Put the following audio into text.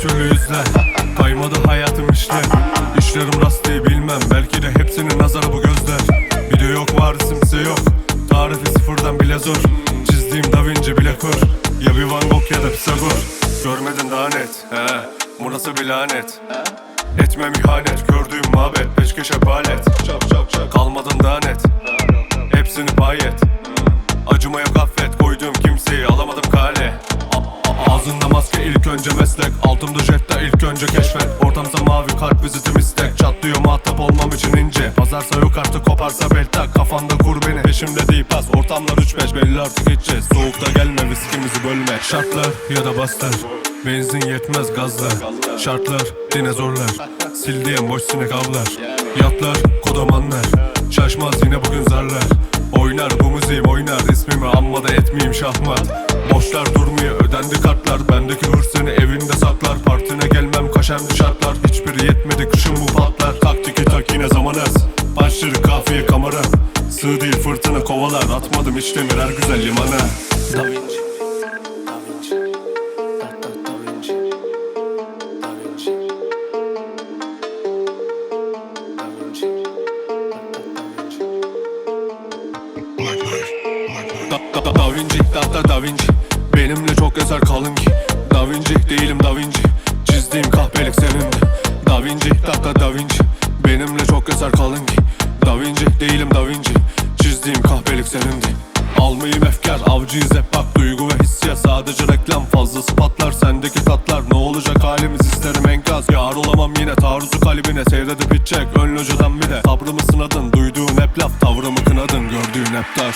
türlü yüzler. Kaymadı hayatım işte. İşlerim rast diye bilmem. Belki de hepsinin nazarı bu gözler. Biri yok var isimse yok. Tarifi sıfırdan bile zor. Çizdiğim Da Vinci bile kör. Ya bir Van Gogh ya da Pisagor. Görmedin daha net, he, bu nasıl bir lanet. Etmem ihanet, gördüğüm mabet. Peşkeşe palet. Kalmadın daha net, hepsini pay et. Acıma yok affet, koyduğum kimseyi alamadım kale. Ağzında maske ilk önce meslek. Altımda jetta ilk önce keşfet. Ortamsa mavi kalp vizitim istek. Çatlıyor muhatap olmam için ince. Pazarsa yok artık koparsa bel tak. Kafanda kur beni peşimde değil pas. Ortamlar 3-5 belli artık gideceğiz. Soğukta gelme viskimizi bölme. Şartlar ya da bastır. Benzin yetmez gazlar. Şartlar dinozorlar. Sil diyen boş sinek avlar. Yatlar kodamanlar. Şaşmaz yine bugün zarlar. Oynar bu müziğim oynar. İsmimi amma da etmeyeyim şahmat. Boşlar durmuyor ödendi kartlar. Bendeki hırs seni evinde saklar. Partine gelmem kaşemli şartlar. Hiçbiri yetmedi kışın bu patlar. Tak tiki tak yine zaman az. Başları kafiye kamera. Sığ değil fırtına kovalar. Atmadım hiç demir her güzel limana. Da Vinci, Da Vinci, Da Vinci, Da Vinci, Da Vinci, Da Vinci, Da Vinci. Benimle çok eser kalın ki. Da Vinci değilim Da Vinci. Çizdiğim kahpelik senindi. Da Vinci, Da Vinci. Benimle çok eser kalın ki. Da Vinci değilim Da Vinci. Çizdiğim kahpelik senindi. Almayayım efkar, avcıyız hep bak. Duygu ve hissiyat sadece reklam. Fazlası patlar sendeki tatlar. Ne olacak halimiz isterim enkaz. Yar olamam yine taarruzu kalbine. Seyredip içecek ön locadan bir de. Sabrımı sınadın, duyduğun hep laf. Tavrımı kınadın, gördüğün hep taş.